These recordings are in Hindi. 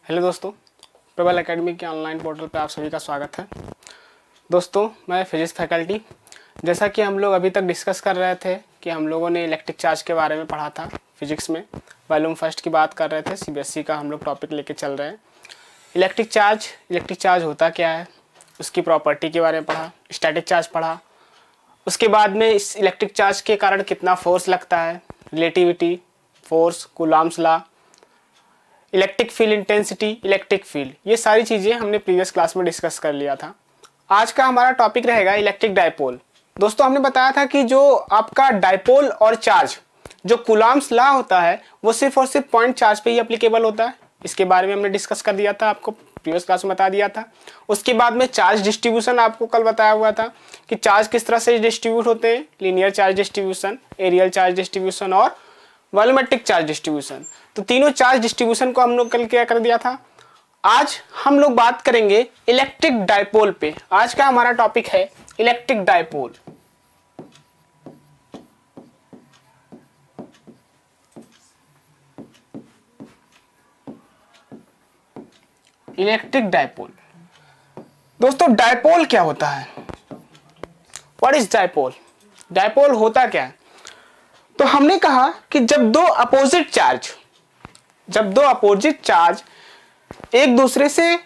हेलो दोस्तों, प्रबल एकेडमी के ऑनलाइन पोर्टल पर आप सभी का स्वागत है। दोस्तों, मैं फिजिक्स फैकल्टी, जैसा कि हम लोग अभी तक डिस्कस कर रहे थे कि हम लोगों ने इलेक्ट्रिक चार्ज के बारे में पढ़ा था फिजिक्स में। वॉल्यूम फर्स्ट की बात कर रहे थे, सीबीएसई का हम लोग टॉपिक लेके चल रहे हैं। इलेक्ट्रिक चार्ज होता क्या है, उसकी प्रॉपर्टी के बारे में पढ़ा, स्टैटिक चार्ज पढ़ा। उसके बाद में इस इलेक्ट्रिक चार्ज के कारण कितना फोर्स लगता है, relativity, force, Coulomb's law, electric field intensity, electric field, ये सारी चीज़ें हमने प्रीवियस क्लास में डिस्कस कर लिया था। आज का हमारा टॉपिक रहेगा इलेक्ट्रिक डायपोल। दोस्तों, हमने बताया था कि जो आपका डायपोल और चार्ज, जो कूलॉम्स लॉ होता है, वो सिर्फ और सिर्फ पॉइंट चार्ज पे ही एप्लीकेबल होता है। इसके बारे में हमने डिस्कस कर दिया था, आपको प्रीवियस क्लास में बता दिया था। उसके बाद में चार्ज डिस्ट्रीब्यूशन आपको कल बताया हुआ था कि चार्ज किस तरह से डिस्ट्रीब्यूट होते हैं, linear charge distribution, areal charge distribution और वॉल्यूमेट्रिक चार्ज डिस्ट्रीब्यूशन। तो तीनों चार्ज डिस्ट्रीब्यूशन को हम लोग कल क्या कर दिया था। आज हम लोग बात करेंगे इलेक्ट्रिक डायपोल पे। आज का हमारा टॉपिक है इलेक्ट्रिक डायपोल। Electric dipole. दोस्तों, डायपोल क्या होता है? What is dipole? डायपोल होता क्या है? तो हमने कहा कि जब दो अपोजिट चार्ज एक दूसरे से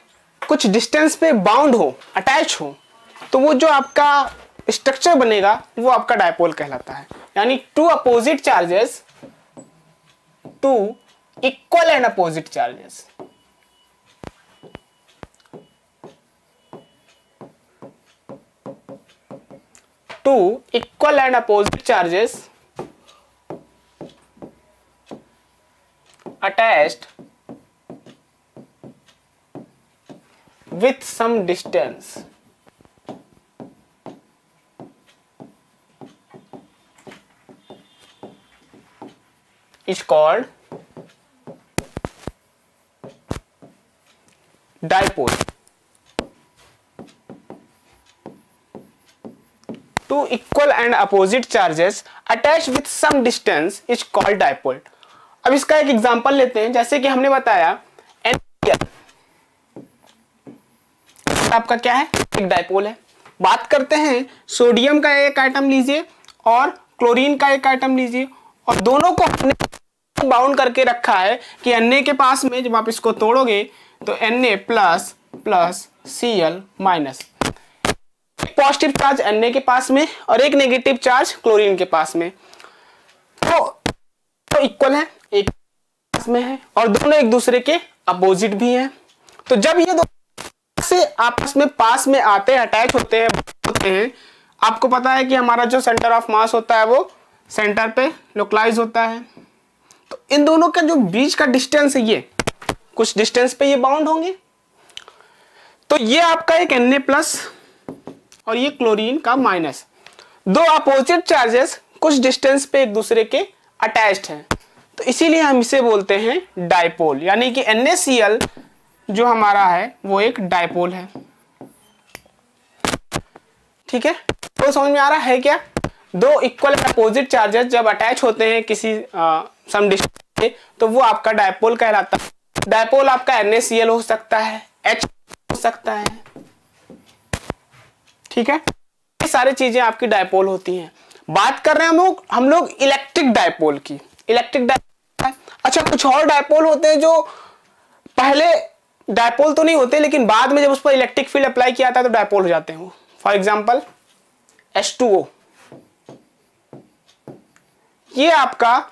कुछ डिस्टेंस पे बाउंड हो, अटैच हो, तो वो जो आपका स्ट्रक्चर बनेगा वो आपका डायपोल कहलाता है। यानी two opposite charges, two equal and opposite charges, two equal and opposite charges attached with some distance is called dipole. Two equal and opposite charges attached with some distance is called dipole. अब इसका एक एग्जांपल लेते हैं। जैसे कि हमने बताया NaCl आपका क्या है, एक डायपोल है। बात करते हैं सोडियम का एक आइटम लीजिए और क्लोरीन का एक आइटम लीजिए, और दोनों को हमने बाउंड करके रखा है कि Na के पास में जब आप इसको तोड़ोगे तो Na plus plus Cl minus, एक पॉजिटिव चार्ज Na के पास में और एक नेगेटिव चार्ज क्लोरीन के पास में, तो इक्वल है, एक पास में है और दोनों एक दूसरे के अपोजिट भी हैं। तो जब ये दो से आपस में पास में आते हैं, अटैच होते हैं, आपको पता है कि हमारा जो सेंटर ऑफ मास होता है वो सेंटर पे लोकलाइज होता है। तो इन दोनों का जो बीच का डिस्टेंस है, ये कुछ डिस्टेंस पे ये बाउंड होंगे। तो ये आपका एक Na प्लस और ये क्लोरीन का माइनस, दो अपोजिट चार्जेस कुछ डिस्टेंस पे एक दूसरे के अटैच्ड हैं, तो इसीलिए हम इसे बोलते हैं डायपोल। यानी कि NaCl जो हमारा है वो एक डायपोल है। ठीक है, तो समझ में आ रहा है क्या? दो इक्वल अपोजिट चार्जेस जब अटैच होते हैं किसी सम डिस्टेंस पे, तो वो आपका डायपोल कहलाता है। डायपोल आपका NaCl हो सकता है, H हो सकता है। ठीक है, ये सारी चीजें आपकी डायपोल होती हैं। बात कर रहे हैं हम लोग इलेक्ट्रिक डायपोल की। इलेक्ट्रिक डायपोल, अच्छा, कुछ और डायपोल होते हैं जो पहले डायपोल तो नहीं होते, लेकिन बाद में जब उस पर इलेक्ट्रिक फील्ड अप्लाई किया जाता है तो डायपोल हो जाते हैं। फॉर एग्जांपल H2O, ये आपका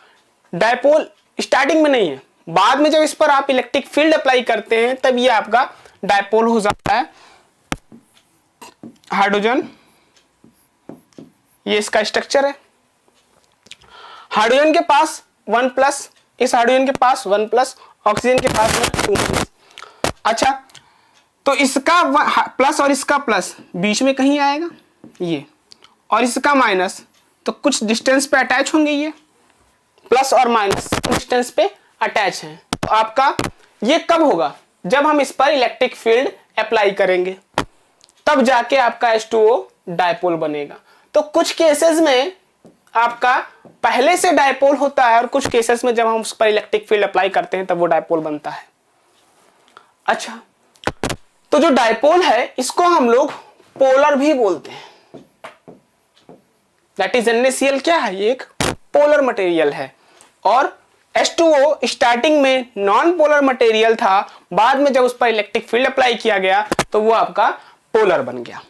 डायपोल स्टार्टिंग में नहीं है, बाद में जब इस पर आप इलेक्ट्रिक फील्ड अप्लाई करते हैं तब ये आपका डायपोल हो जाता है। हाइड्रोजन, ये इसका स्ट्रक्चर है। हाइड्रोजन के पास 1 प्लस, इस हाइड्रोजन के पास 1 प्लस, ऑक्सीजन के पास 2 प्लस। अच्छा, तो इसका प्लस और इसका प्लस बीच में कहीं आएगा ये, और इसका माइनस, तो कुछ डिस्टेंस पे अटैच होंगे। ये प्लस और माइनस डिस्टेंस पे अटैच हैं। तो आपका ये कब होगा? जब हम इस पर इलेक्ट्रिक फील्ड अप्लाई करेंगे, तब जाके आपका H2O डायपोल बनेगा। तो कुछ केसेस में आपका पहले से डायपोल होता है और कुछ केसेस में जब हम उस पर इलेक्ट्रिक फील्ड अप्लाई करते हैं तब वो डायपोल बनता है। अच्छा, तो जो डायपोल है इसको हम लोग पोलर भी बोलते हैं। दैट इज NaCl क्या है, ये एक पोलर मटेरियल है। और H2O स्टार्टिंग में नॉन पोलर मटेरियल था, बाद में जब उस पर इलेक्ट्रिक फील्ड अप्लाई किया गया तो वो आपका पोलर बन गया।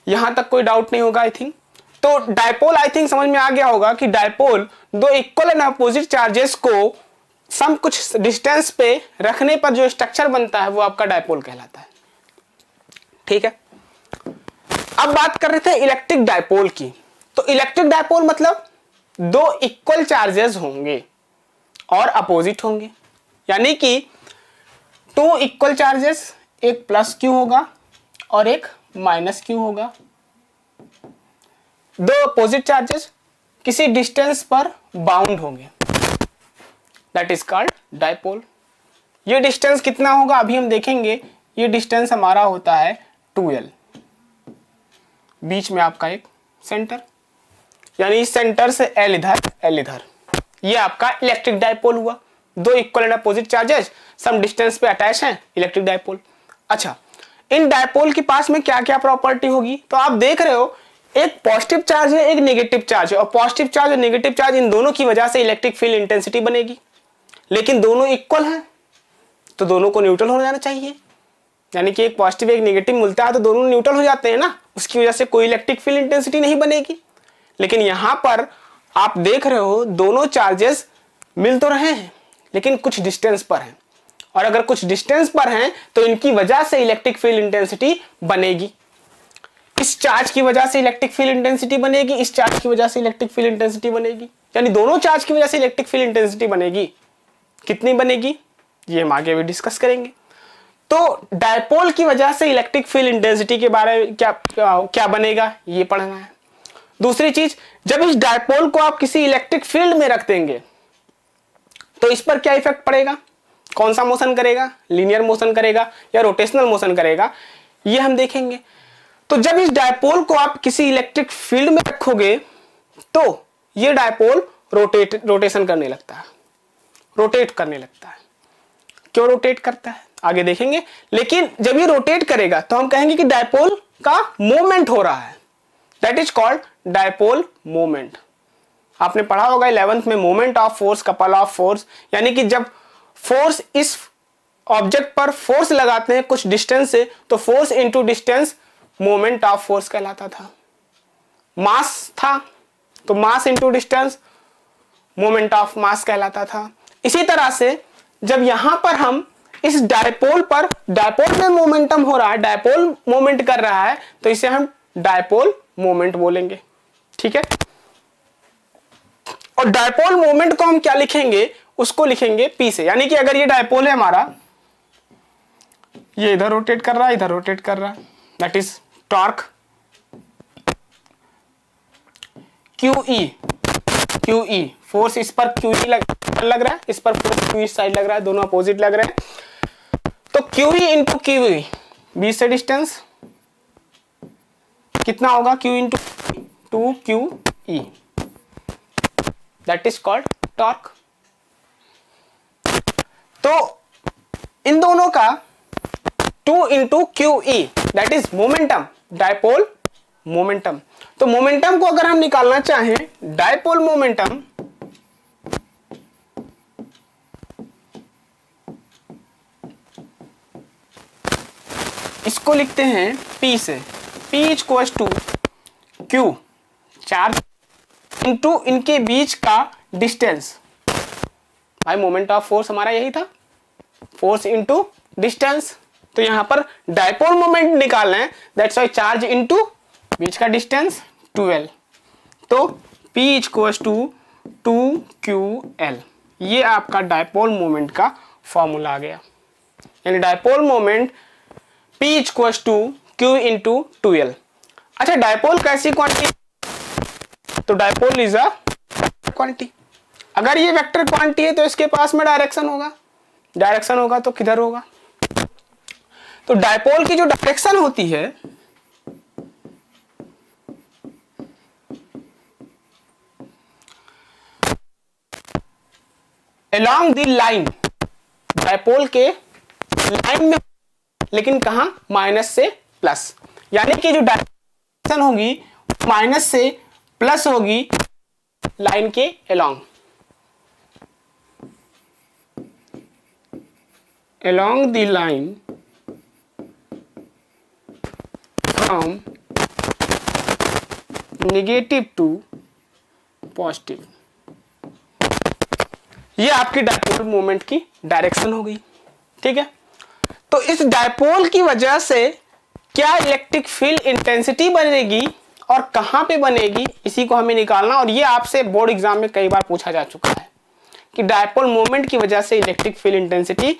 यहां तक कोई डाउट नहीं होगा आई थिंक। तो डायपोल आई थिंक समझ में आ गया होगा कि डायपोल दो इक्वल एंड अपोजिट चार्जेस को सम कुछ डिस्टेंस पे रखने पर जो स्ट्रक्चर बनता है वो आपका डायपोल कहलाता है। ठीक है, अब बात कर रहे थे इलेक्ट्रिक डायपोल की। तो इलेक्ट्रिक डायपोल मतलब दो इक्वल चार्जेस होंगे और अपोजिट होंगे, यानी कि टू इक्वल चार्जेस, एक प्लस Q होगा और एक माइनस Q होगा। दो अपोजिट चार्जेस किसी डिस्टेंस पर बाउंड होंगे, दैट इज कॉल्ड डायपोल। ये डिस्टेंस कितना होगा अभी हम देखेंगे। ये डिस्टेंस हमारा होता है 2L, बीच में आपका एक सेंटर, यानी इस सेंटर से L इधर L इधर, ये आपका इलेक्ट्रिक डायपोल हुआ। दो equal and opposite charges some distance पे अटैच हैं, इलेक्ट्रिक डायपोल। अच्छा, इन डायपोल के पास में क्या क्या प्रॉपर्टी होगी, तो आप देख रहे हो एक पॉजिटिव चार्ज है, एक नेगेटिव चार्ज है, और पॉजिटिव चार्ज और नेगेटिव चार्ज इन दोनों की वजह से इलेक्ट्रिक फील्ड इंटेंसिटी बनेगी। लेकिन दोनों इक्वल हैं तो दोनों को न्यूट्रल हो जाना चाहिए, यानी कि एक पॉजिटिव एक नेगेटिव मिलता है तो दोनों न्यूट्रल हो जाते हैं ना, उसकी वजह से कोई इलेक्ट्रिक फील्ड इंटेंसिटी नहीं बनेगी। लेकिन यहां पर आप देख रहे हो दोनों चार्जेस मिल तो रहे हैं लेकिन कुछ डिस्टेंस पर हैं, और अगर कुछ डिस्टेंस पर हैं तो इनकी वजह से इलेक्ट्रिक फील्ड इंटेंसिटी बनेगी। इस चार्ज की वजह से इलेक्ट्रिक फील्ड इंटेंसिटी बनेगी, इस चार्ज की वजह से इलेक्ट्रिक फील्ड इंटेंसिटी बनेगी, यानी दोनों चार्ज की वजह से इलेक्ट्रिक फील्ड इंटेंसिटी बनेगी। कितनी बनेगी ये हम आगे भी डिस्कस करेंगे। तो डायपोल की वजह से इलेक्ट्रिक फील्ड इंटेंसिटी के बारे में क्या बनेगा ये पढ़ना है। दूसरी चीज, जब इस डायपोल को आप किसी इलेक्ट्रिक फील्ड में रख देंगे तो इस पर क्या इफेक्ट पड़ेगा, कौन सा मोशन करेगा, लीनियर मोशन करेगा या रोटेशनल मोशन करेगा, ये हम देखेंगे। तो जब इस डायपोल को आप किसी इलेक्ट्रिक फील्ड में रखोगे तो ये डायपोल रोटेशन करने लगता है, रोटेट करने लगता है। क्यों रोटेट करता है आगे देखेंगे। लेकिन जब ये रोटेट करेगा तो हम कहेंगे कि डायपोल का मूवमेंट हो रहा है, that is called dipole movement. आपने पढ़ा होगा 11th में moment of force, couple of force, यानी कि जब फोर्स इस ऑब्जेक्ट पर फोर्स लगाते हैं कुछ डिस्टेंस से तो force into distance moment of force कहलाता था। मास था तो mass into distance moment of mass कहलाता था। इसी तरह से जब यहां पर हम इस डायपोल पर, डायपोल में मोमेंटम हो रहा है, डायपोल मोमेंट कर रहा है, तो इसे हम डायपोल मोमेंट बोलेंगे। ठीक है, और डायपोल मोमेंट को हम क्या लिखेंगे, उसको लिखेंगे P से, यानी कि अगर ये डायपोल है हमारा, ये इधर रोटेट कर रहा है, इधर रोटेट कर रहा है, that is torque QE, force इस पर QE लग रहा है, इस पर फोर्स QE साइड लग रहा है, दोनों अपोजिट लग रहे हैं। तो QE इंटू QE, बीच से डिस्टेंस कितना होगा, Q into 2QE, that is called torque. तो इन दोनों का 2 into QE that is momentum, dipole momentum. तो मोमेंटम को अगर हम निकालना चाहें, डायपोल मोमेंटम इसको लिखते हैं P से, P equals to Q charge into इनके बीच का डिस्टेंस। भाई मोमेंट ऑफ फोर्स हमारा यही था, फोर्स इंटू डिस्टेंस। तो यहां पर डायपोल मोमेंट निकालना है, दैट्स वाई चार्ज इंटू बीच का डिस्टेंस 2L। तो P इक्वल्स टू 2QL, ये आपका डायपोल मोमेंट का फॉर्मूला आ गया। यानी dipole moment P equals to Q into 2L। अच्छा, डायपोल कैसी क्वांटिटी, तो डायपोल इज अ क्वांटिटी। अगर ये वेक्टर क्वांटिटी है तो इसके पास में डायरेक्शन होगा, डायरेक्शन होगा तो किधर होगा। तो डायपोल की जो डायरेक्शन होती है अलोंग द लाइन, डायपोल के लाइन में, लेकिन कहां, माइनस से प्लस, यानी कि जो डायरेक्शन होगी माइनस से प्लस होगी लाइन के along, along the line from negative to positive। ये आपकी डायपोल मोमेंट की डायरेक्शन हो गई। ठीक है, तो इस डायपोल की वजह से क्या इलेक्ट्रिक फील्ड इंटेंसिटी बनेगी और कहां पे बनेगी, इसी को हमें निकालना। और ये आपसे बोर्ड एग्जाम में कई बार पूछा जा चुका है कि डायपोल मोमेंट की वजह से इलेक्ट्रिक फील्ड इंटेंसिटी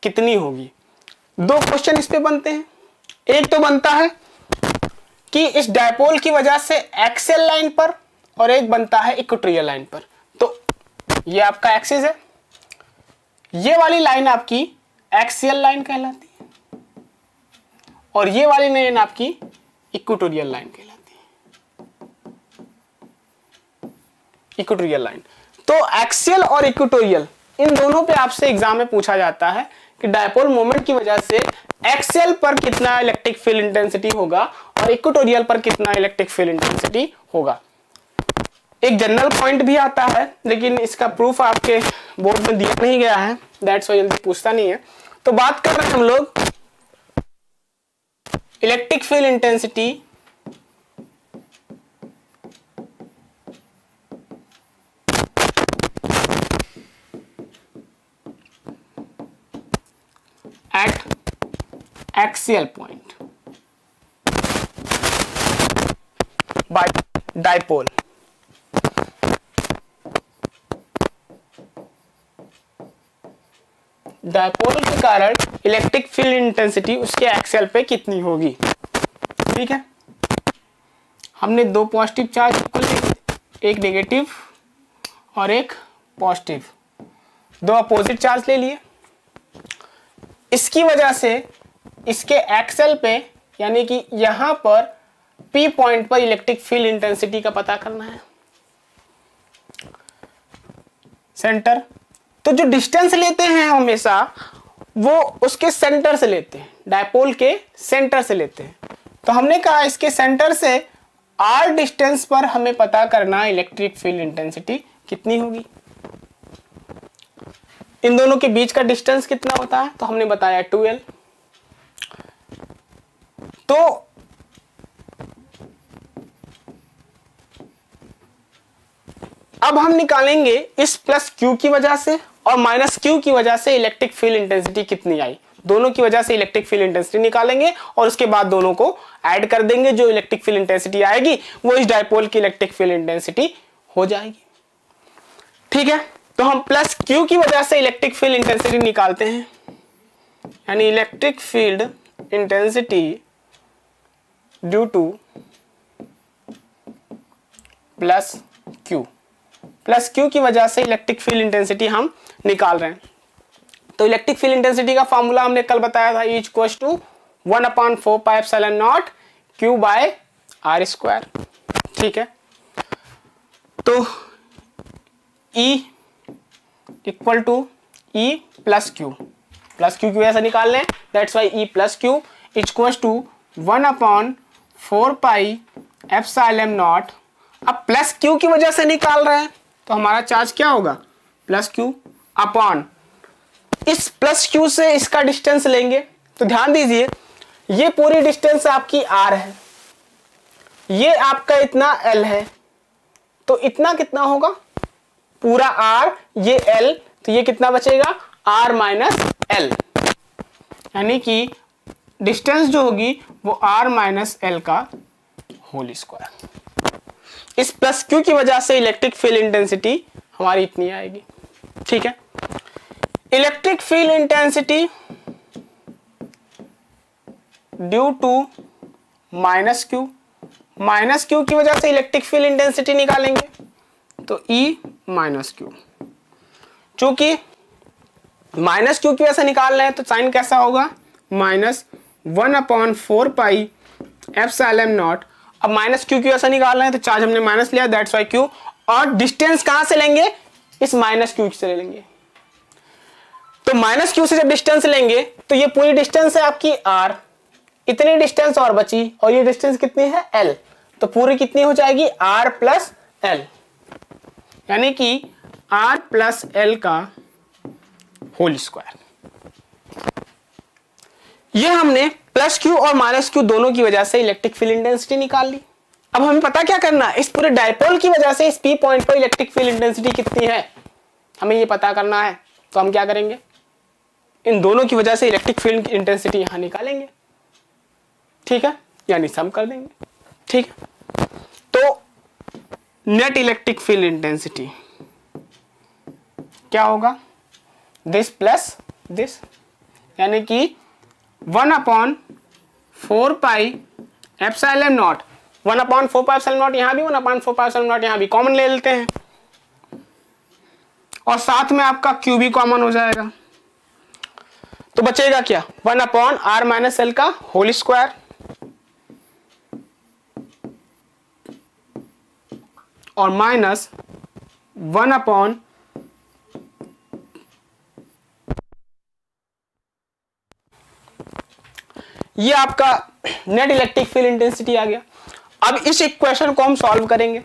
कितनी होगी। दो क्वेश्चन इस पे बनते हैं। एक तो बनता है कि इस डायपोल की वजह से एक्सियल लाइन पर, और एक बनता है इक्वेटोरियल लाइन पर। तो ये आपका एक्सिस है, ये वाली लाइन आपकी एक्सियल लाइन कहलाती है और ये वाली लाइन आपकी इक्वेटोरियल लाइन कहलाती है, इक्वेटोरियल लाइन। तो एक्सियल और इक्वेटोरियल इन दोनों पे आपसे एग्जाम में पूछा जाता है कि डायपोल मोमेंट की वजह से एक्सियल पर कितना इलेक्ट्रिक फील्ड इंटेंसिटी होगा और इक्वेटोरियल पर कितना इलेक्ट्रिक फील्ड इंटेंसिटी होगा। एक जनरल पॉइंट भी आता है, लेकिन इसका प्रूफ आपके बोर्ड में दिया नहीं गया है, दैट्स व्हाई जल्दी पूछता नहीं है। तो बात कर रहे हैं हम लोग electric field intensity at axial point by dipole। Dipole के कारण इलेक्ट्रिक फील्ड इंटेंसिटी उसके एक्सियल पे कितनी होगी। ठीक है, हमने दो पॉजिटिव चार्ज को लिए, एक नेगेटिव और एक पॉजिटिव, दो अपोजिट चार्ज ले लिए। इसकी वजह से इसके एक्सेल पे, यानी कि यहां पर P पॉइंट पर इलेक्ट्रिक फील्ड इंटेंसिटी का पता करना है। सेंटर, तो जो डिस्टेंस लेते हैं हमेशा वो उसके सेंटर से लेते हैं, डायपोल के सेंटर से लेते हैं। तो हमने कहा इसके सेंटर से r डिस्टेंस पर हमें पता करना इलेक्ट्रिक फील्ड इंटेंसिटी कितनी होगी। इन दोनों के बीच का डिस्टेंस कितना होता है, तो हमने बताया 2l। तो अब हम निकालेंगे इस प्लस q की वजह से और माइनस q की वजह से इलेक्ट्रिक फील्ड इंटेंसिटी कितनी आई। दोनों की वजह से इलेक्ट्रिक फील्ड इंटेंसिटी निकालेंगे और उसके बाद दोनों को ऐड कर देंगे। जो इलेक्ट्रिक फील्ड इंटेंसिटी आएगी वो इस डायपोल की इलेक्ट्रिक फील्ड इंटेंसिटी हो जाएगी। ठीक है, तो हम प्लस q की वजह से इलेक्ट्रिक फील्ड इंटेंसिटी निकालते हैं, यानी electric field intensity due two plus q। Plus q की वजह से इलेक्ट्रिक फील्ड इंटेंसिटी हम निकाल रहे हैं। तो इलेक्ट्रिक फील्ड इंटेंसिटी का फॉर्मूला हमने कल बताया था, E equals to 1/4 pi epsilon naught q by r square. ठीक है, तो E equal to E plus q, plus q की वजह से निकाल लें, that's why E plus q equals to 1/4 pi epsilon naught. अब प्लस क्यू की वजह से निकाल रहे हैं तो हमारा चार्ज क्या होगा, प्लस क्यू अपॉन इस प्लस क्यू से इसका डिस्टेंस लेंगे। तो ध्यान दीजिए ये पूरी डिस्टेंस आपकी r है, ये आपका इतना l है, तो इतना कितना होगा पूरा r, ये l, तो ये कितना बचेगा r माइनस l, यानी कि डिस्टेंस जो होगी वो r माइनस l का होल स्क्वायर। इस प्लस क्यू की वजह से इलेक्ट्रिक फील्ड इंटेंसिटी हमारी इतनी आएगी। ठीक है, electric field intensity due to minus q, minus q की वजह से इलेक्ट्रिक फील्ड इंटेंसिटी निकालेंगे तो E माइनस क्यू। चूंकि माइनस क्यू की वजह से निकाल रहे हैं तो साइन कैसा होगा, माइनस 1/4 पाई एप्सिलॉन नॉट। अब माइनस क्यू की वजह से निकाल रहे हैं तो चार्ज हमने माइनस लिया, दैट्स वाई क्यू। और डिस्टेंस कहां से लेंगे, इस माइनस क्यू से ले लेंगे। तो माइनस क्यू से जब डिस्टेंस लेंगे तो ये पूरी डिस्टेंस है आपकी r, इतनी डिस्टेंस और बची, और ये डिस्टेंस कितनी है l, तो पूरी कितनी हो जाएगी r प्लस l, यानी कि r प्लस l का होल स्क्वायर। ये हमने प्लस क्यू और माइनस क्यू दोनों की वजह से इलेक्ट्रिक फील्ड इंटेंसिटी निकाल ली। अब हमें पता क्या करना है, इस पूरे डायपोल की वजह से इस पी पॉइंट पर इलेक्ट्रिक फील्ड इंटेंसिटी कितनी है हमें ये पता करना है। तो हम क्या करेंगे, इन दोनों की वजह से इलेक्ट्रिक फील्ड इंटेंसिटी यहां निकालेंगे, ठीक है, यानी सम कर देंगे, ठीक है। तो नेट इलेक्ट्रिक फील्ड इंटेंसिटी क्या होगा, दिस प्लस दिस, यानी कि 1/4 pi epsilon not, 1/4 pi epsilon not यहाँ भी, 1/4 पाई एप्सिलॉन नॉट यहाँ भी कॉमन ले लेते हैं, और साथ में आपका क्यू भी कॉमन हो जाएगा। तो बचेगा क्या, 1/r माइनस एल का होल स्क्वायर, और माइनस 1/, ये आपका नेट इलेक्ट्रिक फील्ड इंटेंसिटी आ गया। अब इस इक्वेशन को हम सॉल्व करेंगे।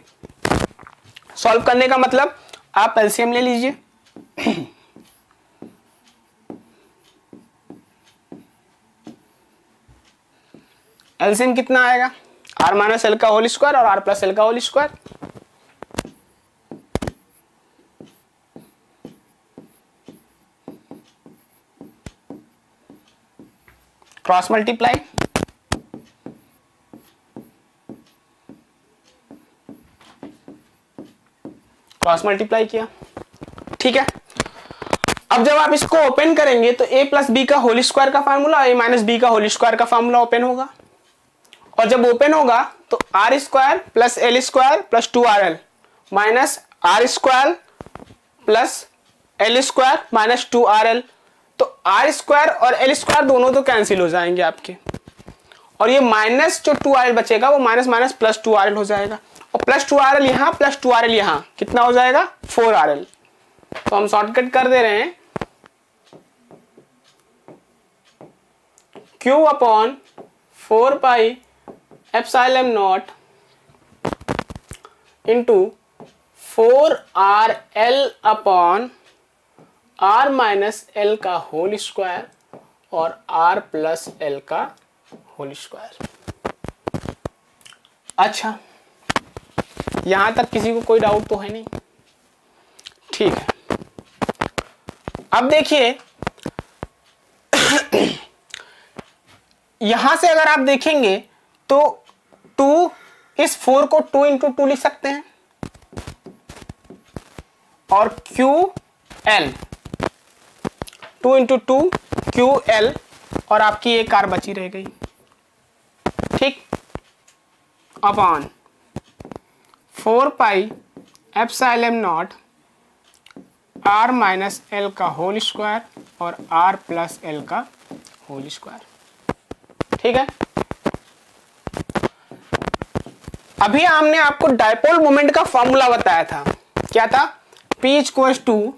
सॉल्व करने का मतलब आप एलसीएम ले लीजिए, एलसीएम कितना आएगा, r माइनस एल का होल स्क्वायर और r प्लस एल का whole square, cross multiply, cross multiply किया, ठीक है। अब जब आप इसको ओपन करेंगे तो a प्लस बी का होल स्क्वायर का फार्मूला, a माइनस बी का होल स्क्वायर का फार्मूला ओपन होगा, और जब ओपन होगा तो r square plus L square plus 2rl minus r square plus L square minus 2rl, तो आर स्क्वायर और एल स्क्वायर दोनों तो कैंसिल हो जाएंगे आपके, और ये माइनस जो 2rl बचेगा वो माइनस माइनस प्लस 2rl हो जाएगा, और प्लस 2rl यहाँ प्लस 2rl यहाँ कितना हो जाएगा 4rl। तो हम शॉर्टकट कर दे रहे हैं, Q upon 4 pi epsilon not into 4rl upon r minus l का होल स्क्वायर और r प्लस एल का होल स्क्वायर। अच्छा, यहां तक किसी को कोई डाउट तो है नहीं, ठीक है। अब देखिए यहां से अगर आप देखेंगे तो 2, इस 4 को 2 इंटू 2 लिख सकते हैं, और QL 2 इंटू 2 QL, और आपकी एक कार बची रह गई, ठीक, upon 4 pi epsilon not r minus l का होल स्क्वायर और r प्लस एल का होल स्क्वायर, ठीक है। अभी हमने आपको डायपोल मोमेंट का फॉर्मूला बताया था, क्या था, P इक्वल्स टू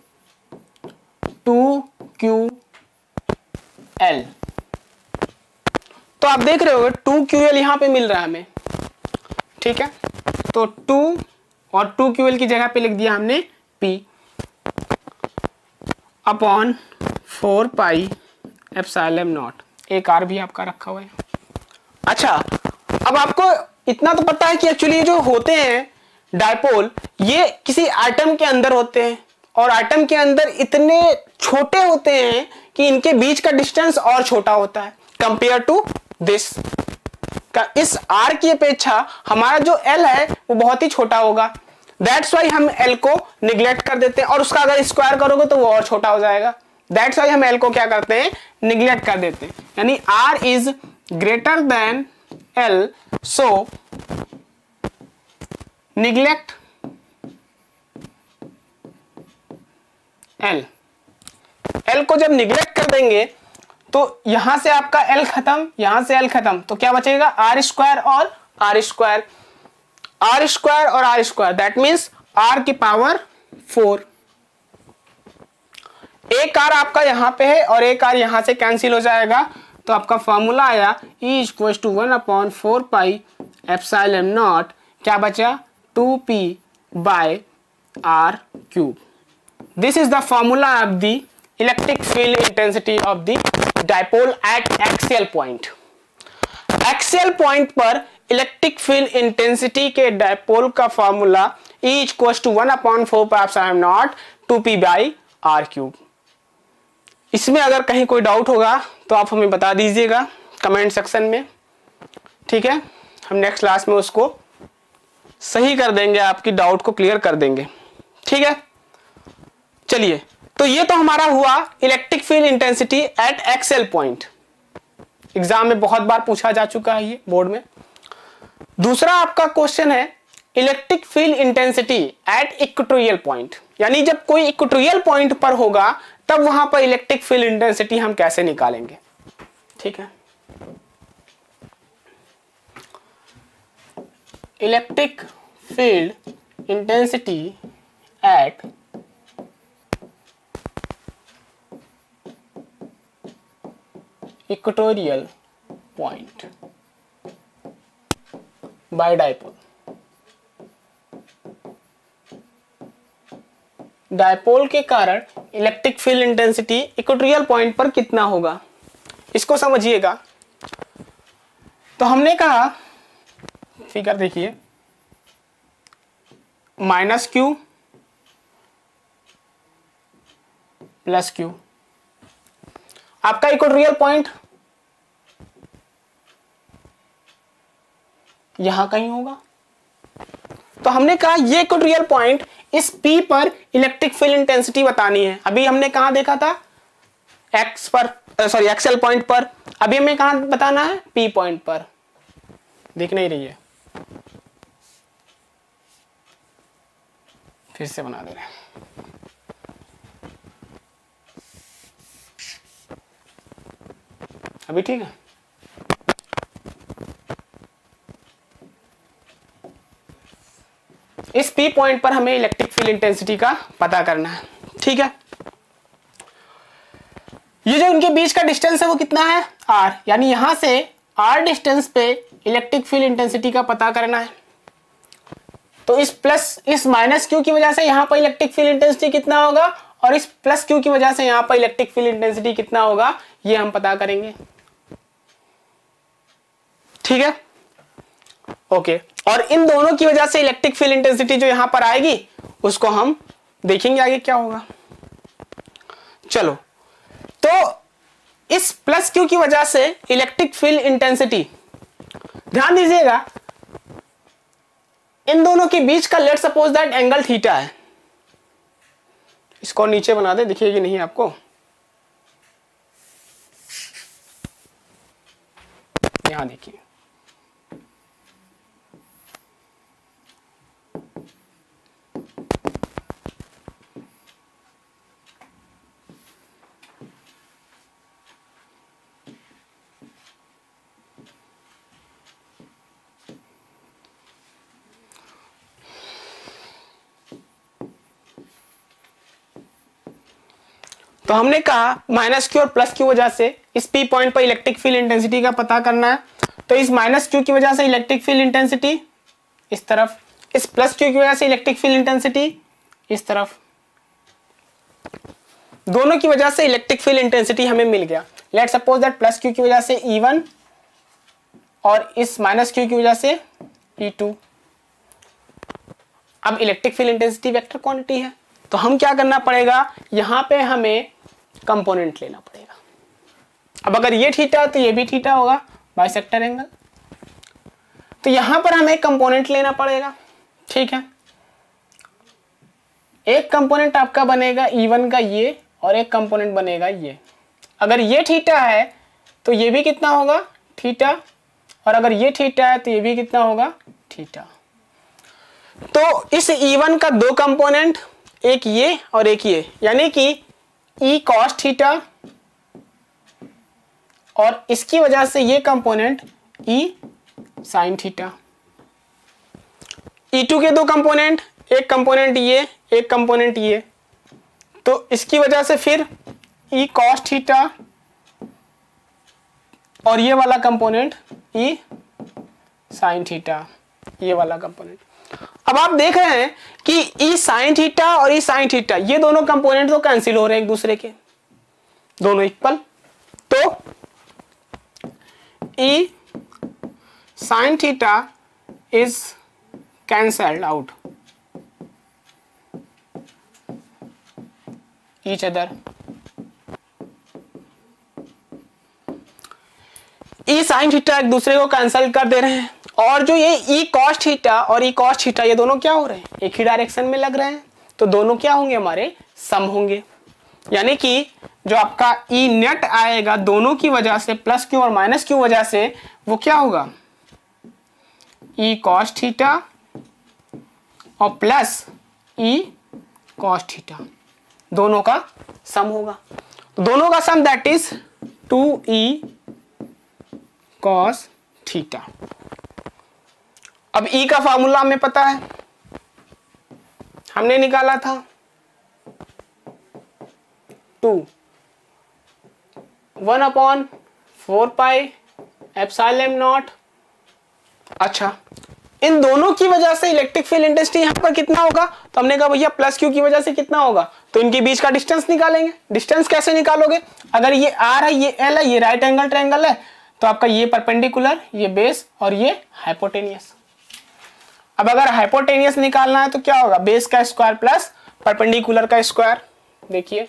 2QL, तो आप देख रहे हो 2QL यहां पे मिल रहा है हमें, ठीक है। तो 2 और 2QL की जगह पे लिख दिया हमने P upon 4 pi epsilon not, एक r भी आपका रखा हुआ है। अच्छा, अब आपको इतना तो पता है कि एक्चुअली जो होते हैं डायपोल, ये किसी एटम के अंदर होते हैं, और एटम के अंदर इतने छोटे होते हैं कि इनके बीच का डिस्टेंस और छोटा होता है कंपेयर टू दिस का, इस r की अपेक्षा हमारा जो l है वो बहुत ही छोटा होगा, दैट्स वाई हम l को निग्लेक्ट कर देते हैं, और उसका अगर स्क्वायर करोगे तो वो और छोटा हो जाएगा, दैट्स वाई हम l को क्या करते हैं, निग्लेक्ट कर देते हैं, यानी r is greater then l, so neglect l। l को जब निग्लेक्ट कर देंगे तो यहां से आपका l खत्म, यहां से l खत्म, तो क्या बचेगा आर स्क्वायर और आर स्क्वायर, आर स्क्वायर और are square, that means r की पावर 4। एक आर आपका यहाँ पे है और एक आर यहाँ से कैंसिल हो जाएगा, तो आपका फॉर्मूला आया E equal to 1/4 pi epsilon naught, क्या बचा 2p by r cube. This is the formula of the electric field intensity of the dipole at axial point. Axial point पर इलेक्ट्रिक फील्ड इंटेंसिटी के डायपोल का formula E equal to 1/4 pi epsilon naught 2p by r cube. इसमें अगर कहीं कोई डाउट होगा तो आप हमें बता दीजिएगा कमेंट सेक्शन में, ठीक है। हम नेक्स्ट क्लास में उसको सही कर देंगे, आपकी डाउट को क्लियर कर देंगे, ठीक है। चलिए, तो ये तो हमारा हुआ electric field intensity at axial point. Exam में बहुत बार पूछा जा चुका है ये बोर्ड में। दूसरा आपका क्वेश्चन है electric field intensity eight equatorial point, यानी जब कोई इक्वेटोरियल पॉइंट पर होगा तब वहां पर इलेक्ट्रिक फील्ड इंटेंसिटी हम कैसे निकालेंगे, ठीक है। Electric field intensity eight equatorial point by dipole. Dipole के कारण electric field intensity equatorial point पर कितना होगा, इसको समझिएगा। तो हमने कहा, फिगर देखिए, -q + q, आपका इक्वेटोरियल पॉइंट यहां कहीं होगा। तो हमने कहा ये इक्वेटोरियल पॉइंट, इस P पर इलेक्ट्रिक फील्ड इंटेंसिटी बतानी है। अभी हमने कहां देखा था, एक्स पर, सॉरी एक्सेल पॉइंट पर। अभी हमें कहां बताना है, P पॉइंट पर। दिख नहीं रही है, फिर से बना दे रहे हैं। अभी ठीक है। इस P पॉइंट पर हमें इलेक्ट्रिक फील्ड इंटेंसिटी का पता करना है, ठीक है। ये जो इनके बीच का डिस्टेंस है वो कितना है, r, यानी यहां से r डिस्टेंस पे इलेक्ट्रिक फील्ड इंटेंसिटी का पता करना है। तो इस -q की वजह से यहां पर इलेक्ट्रिक फील्ड इंटेंसिटी कितना होगा, और इस +q की वजह से यहां पर इलेक्ट्रिक फील्ड इंटेंसिटी कितना होगा, ये हम पता करेंगे, ठीक है। ओके, और इन दोनों की वजह से इलेक्ट्रिक फील्ड इंटेंसिटी जो यहां पर आएगी उसको हम देखेंगे आगे क्या होगा। चलो, तो इस +q की वजह से इलेक्ट्रिक फील्ड इंटेंसिटी, ध्यान दीजिएगा, इन दोनों के बीच का let suppose that angle theta है। इसको नीचे बना दे, दिखेगी नहीं आपको, यहां देखिए। तो हमने कहा -q और +q की वजह से इस P पॉइंट पर इलेक्ट्रिक फील्ड इंटेंसिटी का पता करना है। तो इस -q की वजह से इलेक्ट्रिक फील्ड इंटेंसिटी इस तरफ, इस +q की वजह से इलेक्ट्रिक फील्ड इंटेंसिटी इस तरफ, दोनों की वजह से इलेक्ट्रिक फील्ड इंटेंसिटी हमें मिल गया। लेट सपोज दैट +q की वजह से E1 और इस -q की वजह से E2। अब electric field intensity vector quantity है, तो हम क्या करना पड़ेगा, यहां पे हमें कंपोनेंट लेना पड़ेगा। अब अगर ये थीटा तो ये भी थीटा होगा, बाइसेक्टर एंगल। तो यहां पर हमें कंपोनेंट लेना पड़ेगा, ठीक है। एक कंपोनेंट आपका बनेगा E1 का ये, और एक कंपोनेंट बनेगा ये। अगर ये थीटा है तो ये भी कितना होगा, थीटा, और अगर ये थीटा है तो ये भी कितना होगा, थीटा। तो इस E1 का दो कंपोनेंट, एक ये और एक ये, यानी कि E cos थीटा, और इसकी वजह से ये component E sin theta. E2 के दो कंपोनेंट, एक कंपोनेंट ये, एक कंपोनेंट ये, तो इसकी वजह से फिर ई कॉस थीटा और ये वाला कंपोनेंट ई साइन थीटा, ये वाला कंपोनेंट। अब आप देख रहे हैं कि ई साइन थीटा और ई साइन थीटा ये दोनों कंपोनेंट तो कैंसिल हो रहे हैं एक दूसरे के, दोनों इक्वल। तो E sine theta is cancelled out each other. E sine theta एक दूसरे को कैंसिल कर दे रहे हैं, और जो ये ई कॉस थीटा और ई कॉस थीटा ये दोनों क्या हो रहे हैं, एक ही डायरेक्शन में लग रहे हैं, तो दोनों क्या होंगे, हमारे सम होंगे। यानी कि जो आपका ई नेट आएगा दोनों की वजह से, प्लस क्यू और माइनस क्यू वजह से, वो क्या होगा, ई कॉस थीटा और प्लस ई कॉस थीटा, दोनों का सम होगा। दोनों का sum that is 2e cos theta. अब ई का फार्मूला हमें पता है, हमने निकाला था 1/4 पाई एप्सिलॉन नॉट। अच्छा, इन दोनों की वजह से इलेक्ट्रिक फील्ड इंटेंसिटी यहां पर कितना होगा, तो हमने कहा भैया प्लस क्यू की वजह से कितना होगा, तो इनके बीच का डिस्टेंस निकालेंगे। डिस्टेंस कैसे निकालोगे, अगर ये आर है, ये एल है, ये राइट एंगल ट्रायंगल है, तो आपका ये परपेंडिकुलर, ये बेस और ये हाइपोटेनियस। अब अगर हाइपोटेनियस निकालना है तो क्या होगा, बेस का स्क्वायर प्लस परपेंडिकुलर का स्क्वायर। देखिए,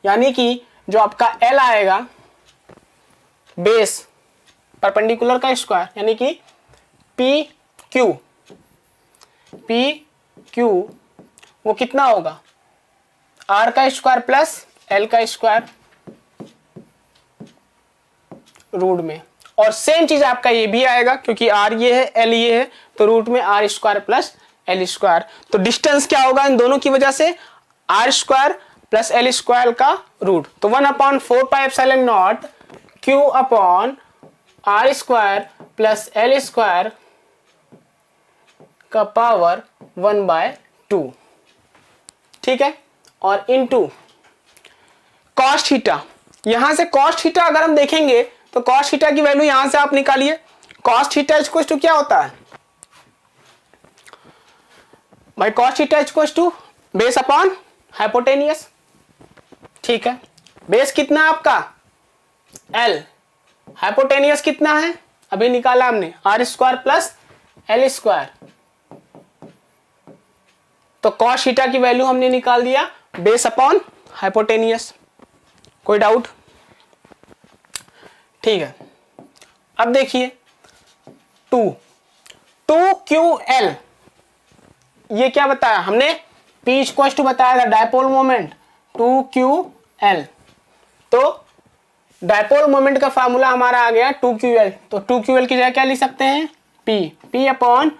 यानी कि जो आपका एल आएगा बेस परपेंडिकुलर का स्क्वायर, यानी कि पी क्यू वो कितना होगा, आर का स्क्वायर प्लस एल का स्क्वायर रूट में। और सेम चीज आपका ये भी आएगा, क्योंकि आर ये है एल ये है, तो रूट में r square plus L square. तो डिस्टेंस क्या होगा इन दोनों की वजह से, r square plus L square का रूट। तो 1/4 pi epsilon naught q upon are square plus L square का पावर 1/2, ठीक है। और इनटू कॉस थीटा, यहां से कॉस थीटा अगर हम देखेंगे तो कॉस थीटा की वैल्यू यहां से आप निकालिए। कॉस थीटा इक्वल्स टू क्या होता है भाई, cos theta equals to base upon hypotenuse, ठीक है। बेस कितना है आपका एल, हाइपोटेनियस कितना है अभी निकाला हमने, r square plus L square. तो कॉस थीटा की वैल्यू हमने निकाल दिया बेस अपॉन हाइपोटेनियस। कोई डाउट, ठीक है। अब देखिए 2ql, ये क्या बताया हमने, P इक्वल्स टू बताया था डायपोल मोमेंट 2ql। तो डायपोल मोमेंट का फार्मूला हमारा आ गया 2ql। तो 2ql की जगह क्या लिख सकते हैं, p upon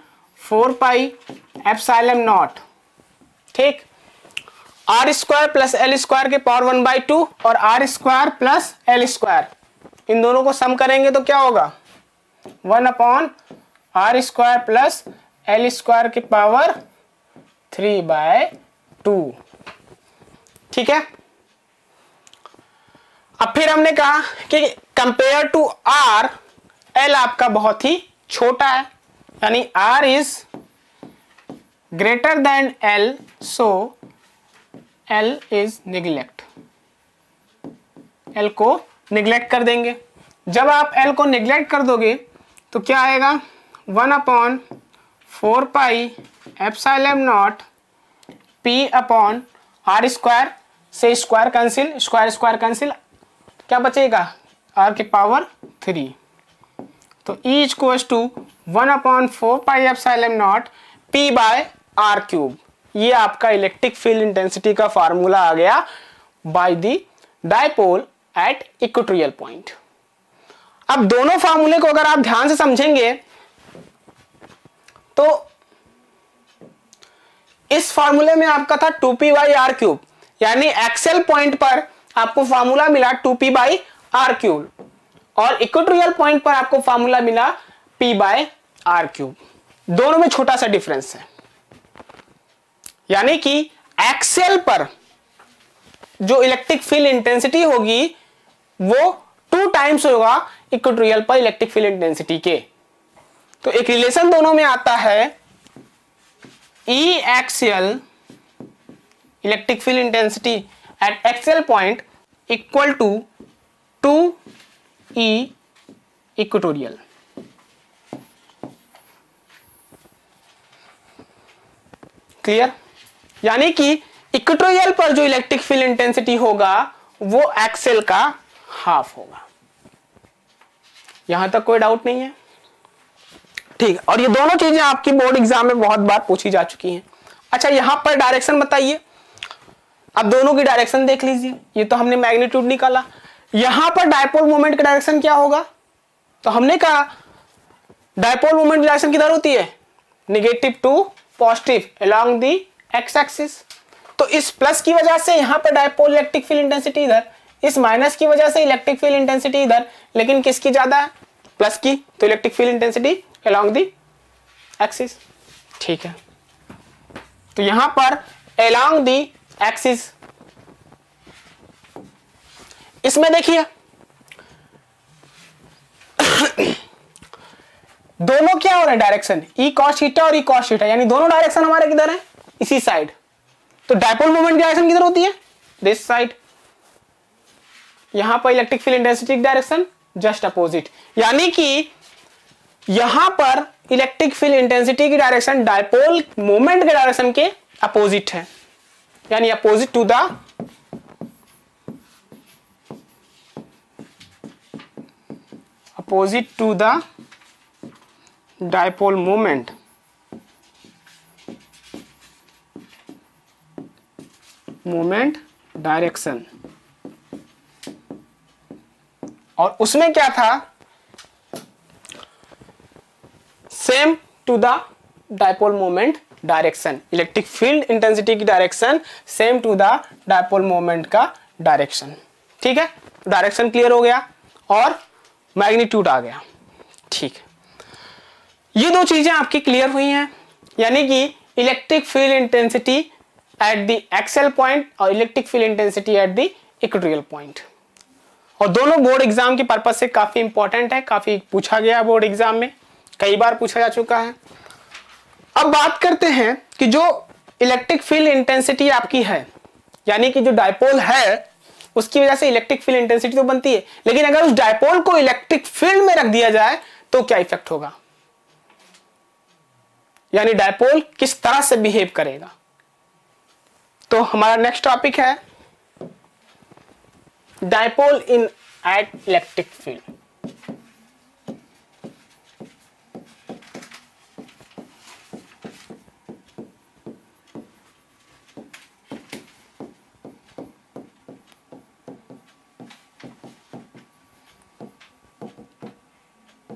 4 pi epsilon naught, ठीक। R square plus L square के पावर 1/2 और are square plus L square, इन दोनों को सम करेंगे तो क्या होगा, 1/r square plus L square के पावर 3/2, ठीक है। अब फिर हमने कहा कि कंपेयर टू आर, एल आपका बहुत ही छोटा है, यानी r is greater than l, so l is neglect, l को निग्लेक्ट कर देंगे। जब आप एल को निग्लेक्ट कर दोगे तो क्या आएगा, 1/4 pi epsilon naught p upon are square से square cancel, square square cancel, क्या बचेगा r के पावर 3। तो E equals to 1/4 pi epsilon naught p/r³। ये आपका इलेक्ट्रिक फील्ड इंटेंसिटी का फार्मूला आ गया by the dipole at equatorial point. अब दोनों फार्मूले को अगर आप ध्यान से समझेंगे तो इस फार्मूले में आपका था 2p/r³, यानी एक्सेल पॉइंट पर आपको फार्मूला मिला 2p/r³, और इक्वेटोरियल पॉइंट पर आपको फार्मूला मिला p/r³। दोनों में छोटा सा डिफरेंस है, यानी कि एक्सेल पर जो इलेक्ट्रिक फील्ड इंटेंसिटी होगी वो 2 टाइम्स होगा इक्वेटोरियल पर इलेक्ट्रिक फील्ड इंटेंसिटी के। तो एक रिलेशन दोनों में आता है E axial electric field intensity at axial point equal to 2E equatorial. Clear? यानी कि इक्वेटोरियल पर जो इलेक्ट्रिक फील्ड इंटेंसिटी होगा वो एक्सेल का हाफ होगा। यहां तक कोई डाउट नहीं है? ठीक। और ये दोनों चीजें आपकी बोर्ड एग्जाम में बहुत बार पूछी जा चुकी हैं। अच्छा, यहां पर डायरेक्शन बताइए। अब दोनों की डायरेक्शन देख लीजिए। ये तो हमने मैग्नीट्यूड निकाला। यहां पर डायपोल मोमेंट का डायरेक्शन क्या होगा? तो हमने कहा डायपोल मोमेंट की डायरेक्शन किधर होती है? Negative to positive along the x axis. तो इस प्लस की वजह से यहां पर डायपोल इलेक्ट्रिक फील्ड इंटेंसिटी इधर, इस माइनस की वजह से इलेक्ट्रिक फील्ड इंटेंसिटी इधर, लेकिन किसकी ज्यादा है? प्लस की। तो electric field intensity along the axis. ठीक है, तो यहां पर अलोंग दी एक्सिस, इसमें देखिए दोनों क्या हो रहे हैं डायरेक्शन, ई कॉस थीटा और ई कॉस थीटा, यानी दोनों डायरेक्शन हमारे किधर है? इसी साइड। तो डायपोल मोमेंट की डायरेक्शन किधर होती है? This side. यहां पर इलेक्ट्रिक फील्ड इंटेंसिटी की डायरेक्शन जस्ट अपोजिट, यानी कि यहां पर इलेक्ट्रिक फील्ड इंटेंसिटी की डायरेक्शन डायपोल मोमेंट के डायरेक्शन के अपोजिट है, यानी opposite to the dipole moment direction. और उसमें क्या था? Same to the dipole moment direction, electric field intensity की direction same to the dipole moment का डायरेक्शन। ठीक है, डायरेक्शन क्लियर हो गया और मैग्नीट्यूड आ गया। ठीक है, ये दो चीजें आपकी क्लियर हुई हैं, यानी कि electric field intensity at the axial point और electric field intensity at the equatorial point. और दोनों बोर्ड एग्जाम के पर्पज से काफी इंपॉर्टेंट है, काफी पूछा गया बोर्ड एग्जाम में, कई बार पूछा जा चुका है। अब बात करते हैं कि जो इलेक्ट्रिक फील्ड इंटेंसिटी आपकी है, यानी कि जो डायपोल है उसकी वजह से इलेक्ट्रिक फील्ड इंटेंसिटी तो बनती है, लेकिन अगर उस डायपोल को इलेक्ट्रिक फील्ड में रख दिया जाए तो क्या इफेक्ट होगा, यानी डायपोल किस तरह से बिहेव करेगा। तो हमारा नेक्स्ट टॉपिक है dipole in at electric field.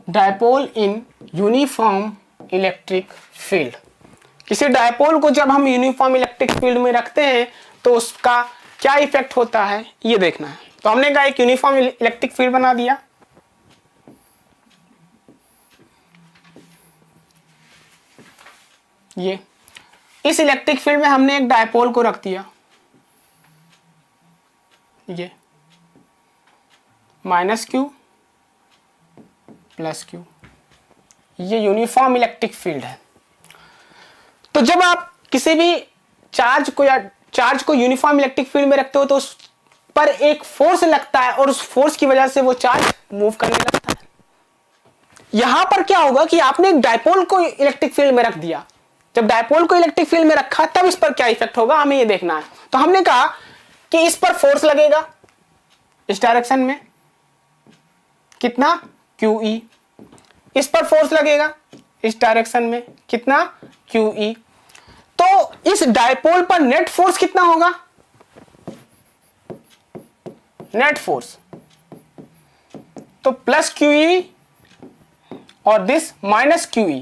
Dipole in uniform electric field. किसी डायपोल को जब हम यूनिफॉर्म इलेक्ट्रिक फील्ड में रखते हैं तो उसका क्या इफेक्ट होता है ये देखना है। तो हमने कहा एक यूनिफॉर्म इलेक्ट्रिक फील्ड बना दिया, ये इस इलेक्ट्रिक फील्ड में हमने एक डायपोल को रख दिया, ये माइनस क्यू प्लस क्यू, ये यूनिफॉर्म इलेक्ट्रिक फील्ड है। तो जब आप किसी भी चार्ज को यूनिफॉर्म इलेक्ट्रिक फील्ड में रखते हो तो उस पर एक फोर्स लगता है और उस फोर्स की वजह से वो चार्ज मूव करने लगता है। यहां पर क्या होगा कि आपने एक डायपोल को इलेक्ट्रिक फील्ड में रख दिया, जब डायपोल को इलेक्ट्रिक फील्ड में रखा तब इस पर क्या इफेक्ट होगा हमें ये देखना है। तो हमने कहा कि इस पर फोर्स लगेगा इस डायरेक्शन में, कितना? QE। इस पर फोर्स लगेगा इस डायरेक्शन में, कितना? QE। तो इस डायपोल पर नेट फोर्स कितना होगा? नेट फोर्स तो प्लस QE और दिस माइनस QE,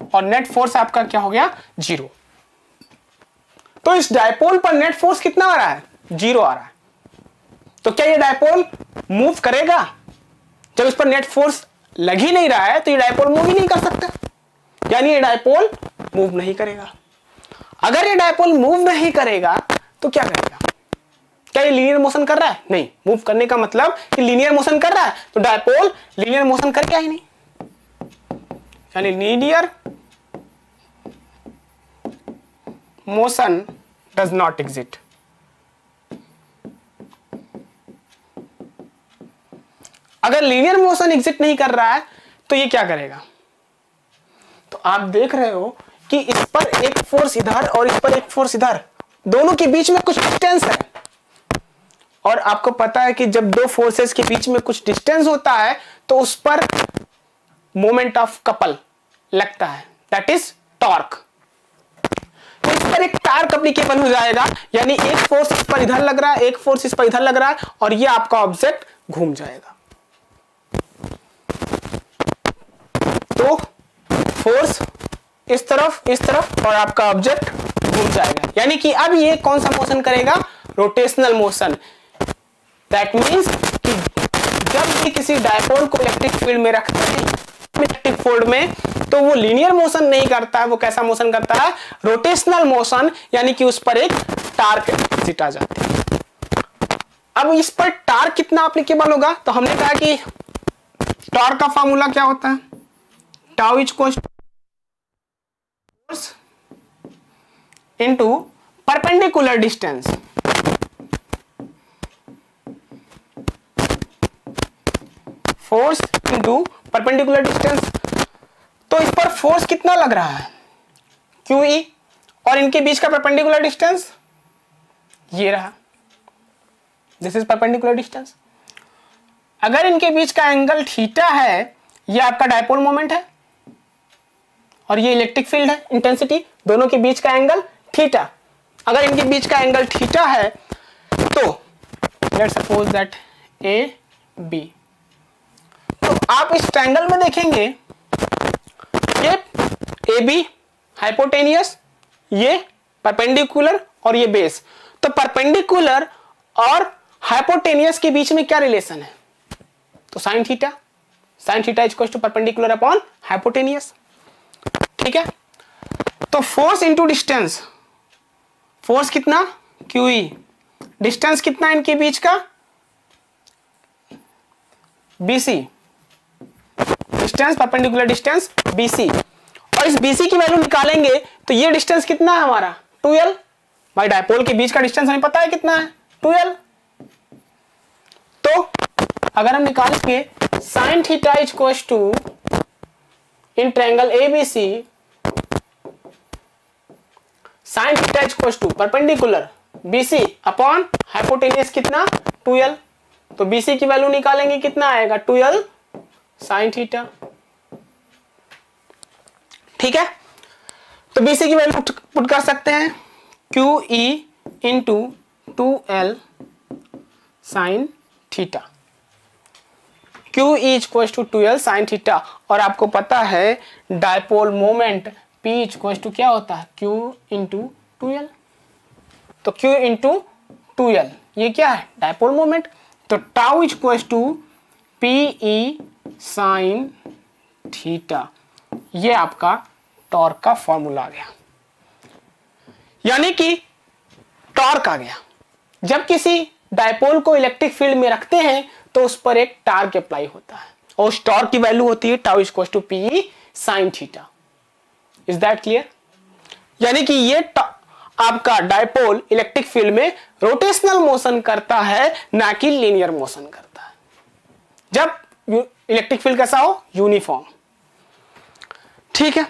और नेट फोर्स आपका क्या हो गया? 0। तो इस डायपोल पर नेट फोर्स कितना आ रहा है? 0 आ रहा है। तो क्या ये डायपोल मूव करेगा? जब इस पर नेट फोर्स लग ही नहीं रहा है तो ये डायपोल मूव ही नहीं कर सकता, यानी ये डायपोल मूव नहीं करेगा। अगर ये डायपोल मूव नहीं करेगा तो क्या करेगा? क्या ये लीनियर मोशन कर रहा है? नहीं। मूव करने का मतलब कि लीनियर मोशन कर रहा है, तो डायपोल लीनियर मोशन कर क्या ही नहीं, यानी linear motion does not exist. अगर लीनियर मोशन एग्जिस्ट नहीं कर रहा है तो ये क्या करेगा? तो आप देख रहे हो कि इस पर एक फोर्स इधर और इस पर एक फोर्स इधर, दोनों के बीच में कुछ डिस्टेंस है, और आपको पता है कि जब दो फोर्सेस के बीच में कुछ डिस्टेंस होता है तो उस पर मोमेंट ऑफ कपल लगता है, दैट इज टॉर्क। तो इस पर एक टॉर्क एप्लीकेबल हो जाएगा, यानी एक फोर्स इस पर इधर लग रहा है, एक फोर्स इस पर इधर लग रहा है, और ये आपका ऑब्जेक्ट घूम जाएगा। तो फोर्स इस तरफ और आपका ऑब्जेक्ट घूम जाएगा, यानी कि अब ये कौन सा मोशन करेगा? Rotational motion. दैट मींस कि जब भी किसी डायपोल को इलेक्ट्रिक फील्ड में रखते हैं, इलेक्ट्रिक फील्ड में, तो वो लीनियर मोशन नहीं करता है, वो कैसा मोशन करता है? रोटेशनल मोशन, यानी कि उस पर एक टार्क एग्जिस्ट आ जाती है। अब इस पर टार्क कितना एप्लीकेबल होगा? तो हमने कहा कि टार्क का फॉर्मूला क्या होता है? Tau is equal force into perpendicular distance. Force into perpendicular distance. तो इस पर फोर्स कितना लग रहा है? QE, और इनके बीच का परपेंडिकुलर डिस्टेंस ये रहा, दिस इज परपेंडिकुलर डिस्टेंस। अगर इनके बीच का एंगल थीटा है, ये आपका डायपोल मोमेंट है, और ये इलेक्ट्रिक फील्ड है, इंटेंसिटी, दोनों के बीच का एंगल थीटा। अगर इनके बीच का एंगल थीटा है तो लेट्स सपोज दैट AB, तो आप इस ट्रायंगल में देखेंगे ये AB हाइपोटेनियस, ये परपेंडिकुलर और ये बेस। तो परपेंडिकुलर और हाइपोटेनियस के बीच में क्या रिलेशन है? तो sine theta is equal to perpendicular upon hypotenuse. ठीक है, तो फोर्स इंटू डिस्टेंस, फोर्स कितना? QE, डिस्टेंस कितना इनके बीच का? BC, distance, perpendicular distance BC, और इस BC की वैल्यू निकालेंगे तो ये डिस्टेंस कितना है हमारा? 2L। भाई डायपोल के बीच का डिस्टेंस हमें पता है कितना है? 2L। तो अगर हम निकालेंगे sine theta is equal to in triangle ABC, sine theta is equal to perpendicular BC upon hypotenuse कितना? 2L। तो BC की वैल्यू निकालेंगे कितना आएगा? 2L sine theta. ठीक है, तो BC की वैल्यू पुट कर सकते हैं, QE into 2L sine theta. QE equal to 2L sine theta, और आपको पता है dipole moment P equal to क्या होता है? Q into 2L। तो Q इंटू 2L ये क्या है? Dipole moment. तो tau equal to PE sine theta, ये आपका टॉर्क का फॉर्मूला आ गया, यानी कि टॉर्क आ गया। जब किसी डायपोल को इलेक्ट्रिक फील्ड में रखते हैं तो उस पर एक टॉर्क अप्लाई होता है, और उस टॉर्क की वैल्यू होती है tau equal to PE sine theta. Is that clear? यानी कि ये आपका डायपोल इलेक्ट्रिक फील्ड में रोटेशनल मोशन करता है, ना कि लीनियर मोशन करता है। जब इलेक्ट्रिक फील्ड कैसा हो? यूनिफॉर्म। ठीक है,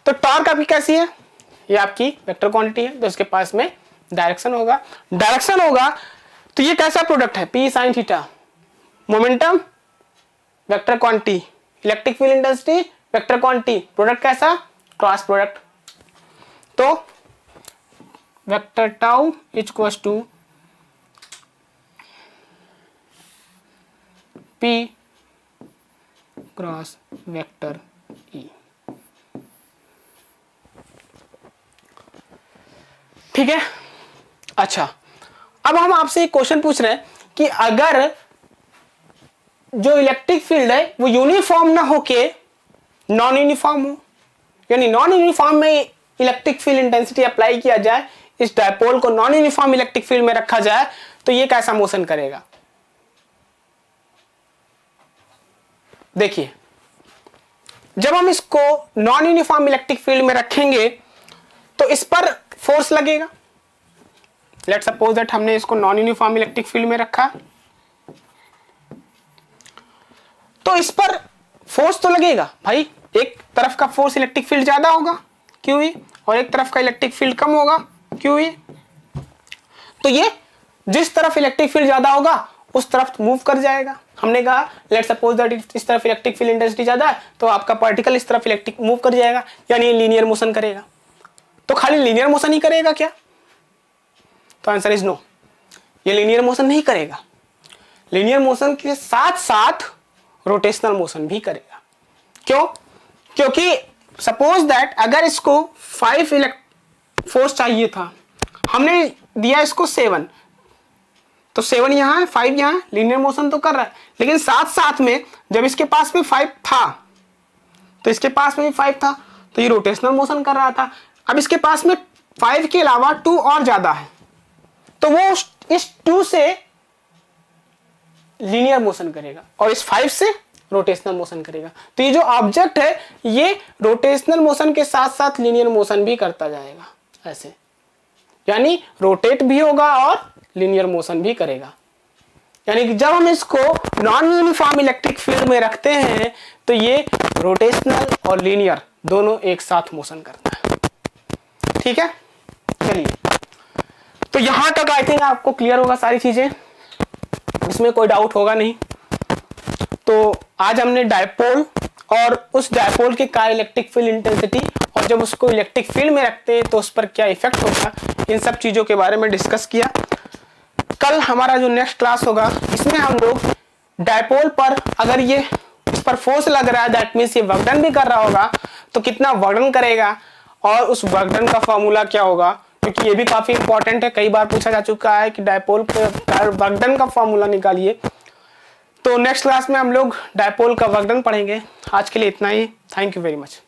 तो टॉर्क आपकी कैसी है? ये आपकी वेक्टर क्वांटिटी है, तो इसके पास में डायरेक्शन होगा, तो ये कैसा प्रोडक्ट है? P sine theta, momentum, vector quantity, electric field intensity, vector quantity, product कैसा? Cross product. तो vector tau equal to P cross vector E। ठीक है, अच्छा, अब हम आपसे एक क्वेश्चन पूछ रहे हैं कि अगर जो इलेक्ट्रिक फील्ड है वो यूनिफॉर्म ना होके नॉन यूनिफॉर्म हो, यानी नॉन यूनिफॉर्म में इलेक्ट्रिक फील्ड इंटेंसिटी अप्लाई किया जाए, इस डायपोल को नॉन यूनिफॉर्म इलेक्ट्रिक फील्ड में रखा जाए, तो ये कैसा मोशन करेगा। देखिए, जब हम इसको नॉन यूनिफॉर्म इलेक्ट्रिक फील्ड में रखेंगे तो इस पर फोर्स लगेगा। लेट्स सपोज दैट हमने इसको नॉन यूनिफॉर्म इलेक्ट्रिक फील्ड में रखा, तो इस पर फोर्स तो लगेगा भाई। एक तरफ का फोर्स इलेक्ट्रिक फील्ड ज्यादा होगा क्यों, और एक तरफ का इलेक्ट्रिक फील्ड कम होगा क्यों। तो ये जिस तरफ इलेक्ट्रिक फील्ड ज्यादा होगा उस तरफ मूव कर जाएगा। हमने कहा लेट्स सपोज दैट इस तरफ इलेक्ट्रिक फील्ड इंटेंसिटी ज्यादा है तो आपका पार्टिकल इस तरफ इलेक्ट्रिक मूव कर जाएगा, यानी लीनियर मोशन करेगा। तो खाली लीनियर मोशन ही करेगा क्या? तो आंसर इज नो, ये लीनियर मोशन नहीं करेगा। लीनियर मोशन के साथ साथ रोटेशनल मोशन भी करेगा। क्यों? क्योंकि सपोज दैट अगर इसको 5 फोर्स चाहिए था, हमने दिया इसको 7, तो 7 यहाँ है 5 यहाँ है, लीनियर मोशन तो कर रहा है। लेकिन साथ साथ में जब इसके पास में 5 था तो इसके पास में भी 5 था, तो ये रोटेशनल मोशन कर रहा था। अब इसके पास में 5 के अलावा 2 और ज्यादा है, तो वो इस 2 से लीनियर मोशन करेगा और इस 5 से रोटेशनल मोशन करेगा। तो ये जो ऑब्जेक्ट है ये रोटेशनल मोशन के साथ साथ लीनियर मोशन भी करता जाएगा ऐसे, यानी रोटेट भी होगा और लीनियर मोशन भी करेगा। यानी कि जब हम इसको नॉन यूनिफॉर्म इलेक्ट्रिक फील्ड में रखते हैं तो ये रोटेशनल और लीनियर दोनों एक साथ मोशन करता है। ठीक है, चलिए, तो यहां तक आई थिंक आपको क्लियर होगा सारी चीजें, इसमें कोई डाउट होगा नहीं। तो आज हमने डायपोल और उस डायपोल की का इलेक्ट्रिक फील्ड इंटेंसिटी और जब उसको इलेक्ट्रिक फील्ड में रखते हैं तो उस पर क्या इफेक्ट होगा, इन सब चीजों के बारे में डिस्कस किया। कल हमारा जो नेक्स्ट क्लास होगा इसमें हम लोग डायपोल पर अगर ये इस पर फोर्स लग रहा है दैट मीन्स ये वर्क डन भी कर रहा होगा तो कितना वर्क डन करेगा और उस वर्क डन का फॉर्मूला क्या होगा, क्योंकि ये भी काफी इंपॉर्टेंट है। कई बार पूछा जा चुका है कि डायपोल का वर्क डन का फॉर्मूला निकालिए। तो नेक्स्ट क्लास में हम लोग डायपोल का वर्क डन पढ़ेंगे। आज के लिए इतना ही। Thank you very much.